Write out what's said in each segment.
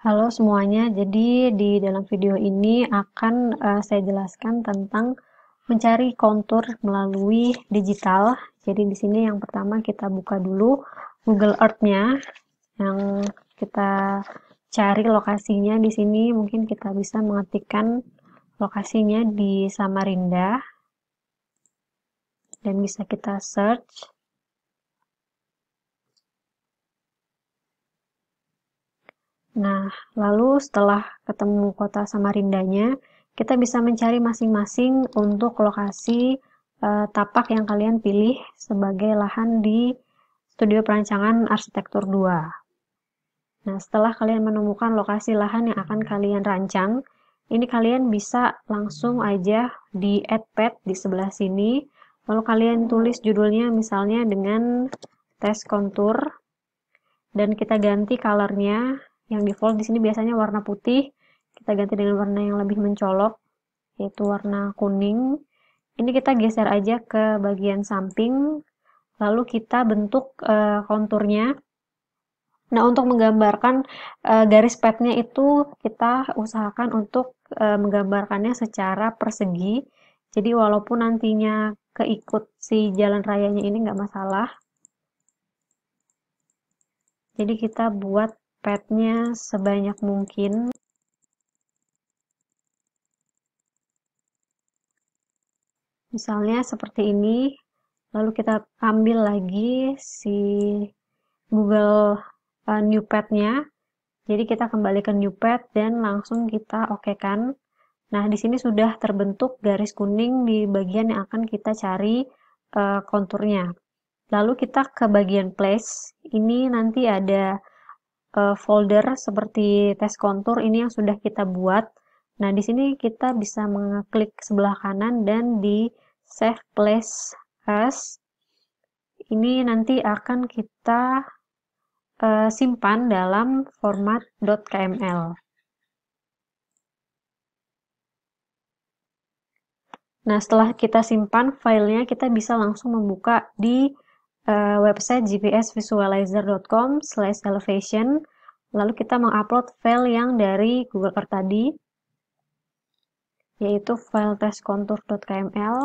Halo semuanya, jadi di dalam video ini akan saya jelaskan tentang mencari kontur melalui digital. Jadi di sini yang pertama kita buka dulu Google Earth-nya, yang kita cari lokasinya di sini. Mungkin kita bisa mengetikkan lokasinya di Samarinda dan bisa kita search. Nah, lalu setelah ketemu kota Samarindanya, kita bisa mencari masing-masing untuk lokasi tapak yang kalian pilih sebagai lahan di studio perancangan arsitektur 2. Nah, setelah kalian menemukan lokasi lahan yang akan kalian rancang, ini kalian bisa langsung aja di add pad di sebelah sini, lalu kalian tulis judulnya misalnya dengan tes kontur, dan kita ganti colornya. Yang default di sini biasanya warna putih, kita ganti dengan warna yang lebih mencolok, yaitu warna kuning. Ini kita geser aja ke bagian samping, lalu kita bentuk konturnya. Nah, untuk menggambarkan garis padnya itu kita usahakan untuk menggambarkannya secara persegi. Jadi walaupun nantinya keikut si jalan rayanya ini nggak masalah. Jadi kita buat padnya sebanyak mungkin. Misalnya seperti ini. Lalu kita ambil lagi si Google New Pad-nya. Jadi kita kembali ke New Pad dan langsung kita okekan. Nah, di sini sudah terbentuk garis kuning di bagian yang akan kita cari konturnya. Lalu kita ke bagian place. Ini nanti ada folder seperti tes kontur ini yang sudah kita buat. Nah, di sini kita bisa mengklik sebelah kanan dan di save place as. Ini nanti akan kita simpan dalam format .kml. Nah, setelah kita simpan filenya, kita bisa langsung membuka di website gpsvisualizer.com/elevation. Lalu kita mengupload file yang dari Google Earth tadi, yaitu file testcontour.kml,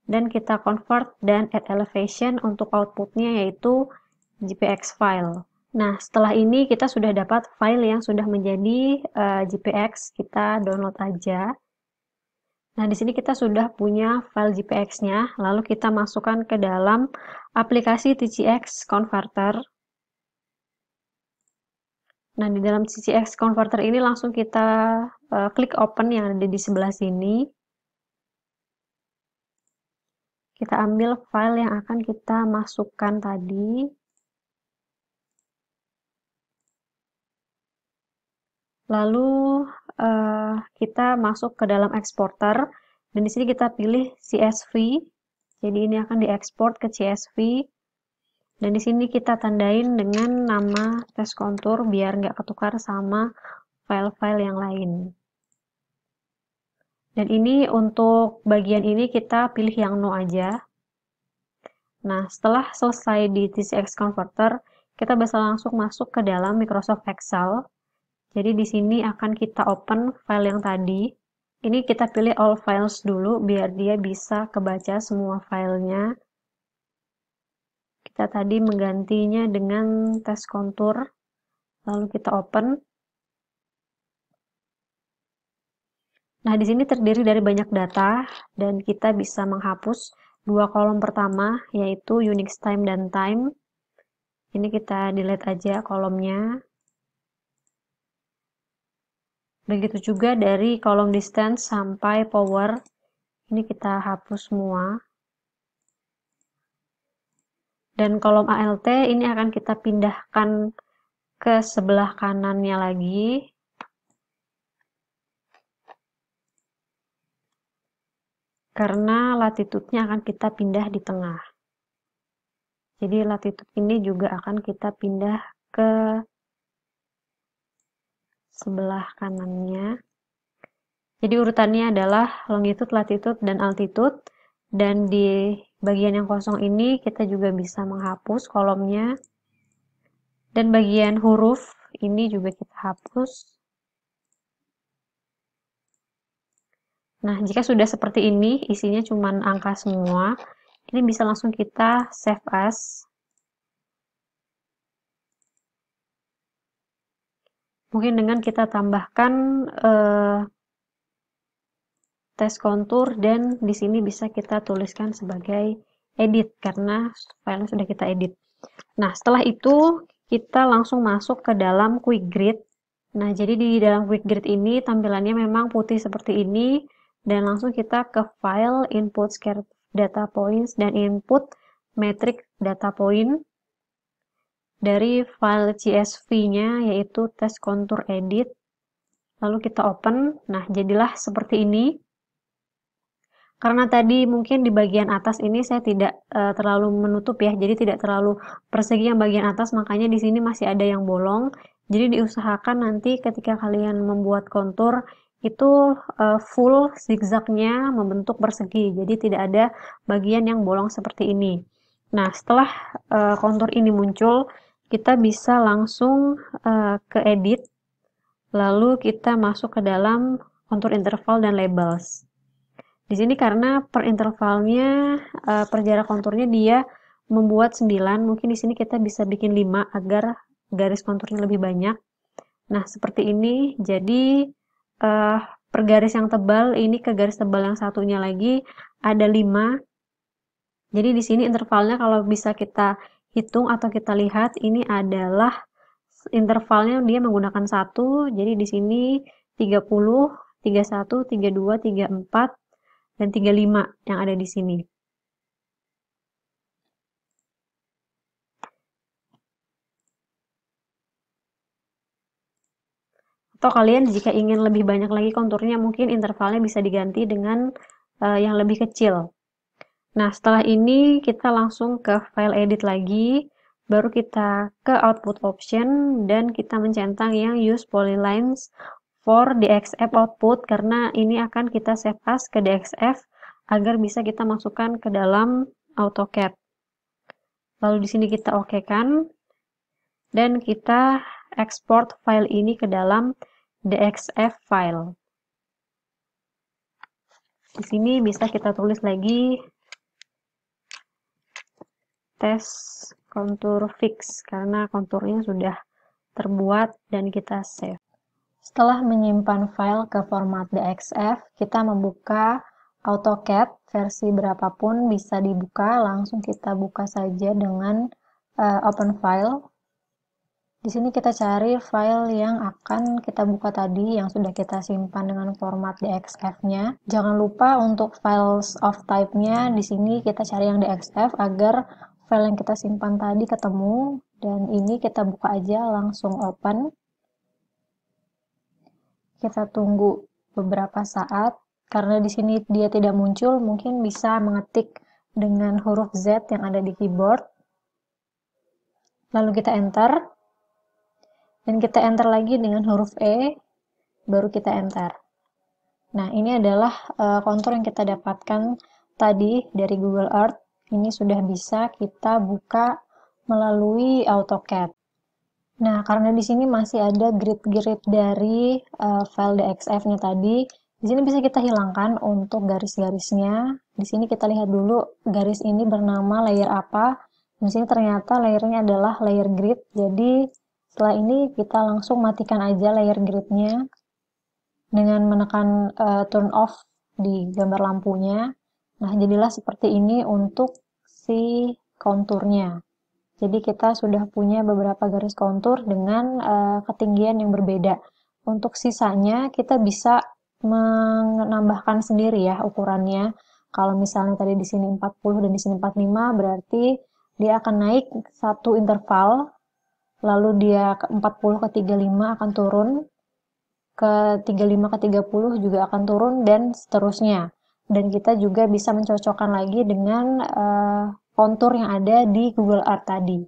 dan kita convert dan add elevation untuk outputnya, yaitu JPX file. Nah, setelah ini kita sudah dapat file yang sudah menjadi JPX, kita download aja. Nah, di sini kita sudah punya file JPX-nya, lalu kita masukkan ke dalam aplikasi TCX Converter. Nah, di dalam TCX Converter ini langsung kita klik open yang ada di sebelah sini. Kita ambil file yang akan kita masukkan tadi. Lalu kita masuk ke dalam exporter dan di sini kita pilih CSV. Jadi ini akan diekspor ke CSV. Dan di sini kita tandain dengan nama tes kontur biar nggak ketukar sama file-file yang lain. Dan ini untuk bagian ini kita pilih yang no aja. Nah, setelah selesai di TCX Converter, kita bisa langsung masuk ke dalam Microsoft Excel. Jadi di sini akan kita open file yang tadi. Ini kita pilih all files dulu biar dia bisa kebaca semua filenya. Kita tadi menggantinya dengan tes kontur, lalu kita open. Nah, di sini terdiri dari banyak data dan kita bisa menghapus dua kolom pertama, yaitu Unix time dan time. Ini kita delete aja kolomnya. Begitu juga dari kolom distance sampai power. Ini kita hapus semua. Dan kolom ALT ini akan kita pindahkan ke sebelah kanannya lagi. Karena latitude-nya akan kita pindah di tengah. Jadi latitude ini juga akan kita pindah ke sebelah kanannya. Jadi urutannya adalah longitude, latitude, dan altitude. Dan di bagian yang kosong ini kita juga bisa menghapus kolomnya. Dan bagian huruf ini juga kita hapus. Nah, jika sudah seperti ini, isinya cuma angka semua, ini bisa langsung kita save as. Mungkin dengan kita tambahkan tes kontur, dan di sini bisa kita tuliskan sebagai edit karena filenya sudah kita edit. Nah, setelah itu kita langsung masuk ke dalam Quick Grid. Nah, jadi di dalam Quick Grid ini tampilannya memang putih seperti ini, dan langsung kita ke File, Input Scared Data Points, dan Input Metric Data Point. Dari file CSV-nya yaitu tes kontur edit, lalu kita open. Nah, jadilah seperti ini. Karena tadi mungkin di bagian atas ini saya tidak terlalu menutup ya, jadi tidak terlalu persegi yang bagian atas, makanya di sini masih ada yang bolong. Jadi diusahakan nanti ketika kalian membuat kontur itu full zigzagnya membentuk persegi, jadi tidak ada bagian yang bolong seperti ini. Nah, setelah kontur ini muncul, kita bisa langsung ke edit, lalu kita masuk ke dalam kontur interval dan labels. Di sini karena per intervalnya, per jarak konturnya dia membuat 9, mungkin di sini kita bisa bikin 5 agar garis konturnya lebih banyak. Nah, seperti ini. Jadi per garis yang tebal ini ke garis tebal yang satunya lagi ada 5. Jadi di sini intervalnya kalau bisa kita hitung atau kita lihat, ini adalah intervalnya dia menggunakan 1. Jadi di sini 30, 31, 32, 34, dan 35 yang ada di sini. Atau kalian jika ingin lebih banyak lagi konturnya, mungkin intervalnya bisa diganti dengan yang lebih kecil. Nah, setelah ini kita langsung ke file edit lagi, baru kita ke output option, dan kita mencentang yang use polylines for DXF output, karena ini akan kita save as ke DXF agar bisa kita masukkan ke dalam AutoCAD. Lalu di sini kita okekan, dan kita export file ini ke dalam DXF file. Di sini bisa kita tulis lagi tes kontur fix karena konturnya sudah terbuat dan kita save. Setelah menyimpan file ke format DXF, kita membuka AutoCAD versi berapapun bisa dibuka, langsung kita buka saja dengan open file. Di sini kita cari file yang akan kita buka tadi, yang sudah kita simpan dengan format DXF-nya. Jangan lupa untuk files of type-nya, di sini kita cari yang DXF agar file yang kita simpan tadi ketemu, dan ini kita buka aja langsung open. Kita tunggu beberapa saat, karena di sini dia tidak muncul, mungkin bisa mengetik dengan huruf Z yang ada di keyboard. Lalu kita enter. Dan kita enter lagi dengan huruf E, baru kita enter. Nah, ini adalah kontur yang kita dapatkan tadi dari Google Earth. Ini sudah bisa kita buka melalui AutoCAD. Nah, karena di sini masih ada grid-grid dari file DXF-nya tadi, di sini bisa kita hilangkan untuk garis-garisnya. Di sini kita lihat dulu garis ini bernama layer apa. Di sini ternyata layernya adalah layer grid. Jadi setelah ini kita langsung matikan aja layer gridnya dengan menekan turn off di gambar lampunya. Nah, jadilah seperti ini untuk si konturnya. Jadi kita sudah punya beberapa garis kontur dengan ketinggian yang berbeda. Untuk sisanya kita bisa menambahkan sendiri ya ukurannya. Kalau misalnya tadi di sini 40 dan di sini 45, berarti dia akan naik satu interval. Lalu dia ke 40 ke 35 akan turun, ke 35 ke 30 juga akan turun, dan seterusnya. Dan kita juga bisa mencocokkan lagi dengan kontur yang ada di Google Earth tadi.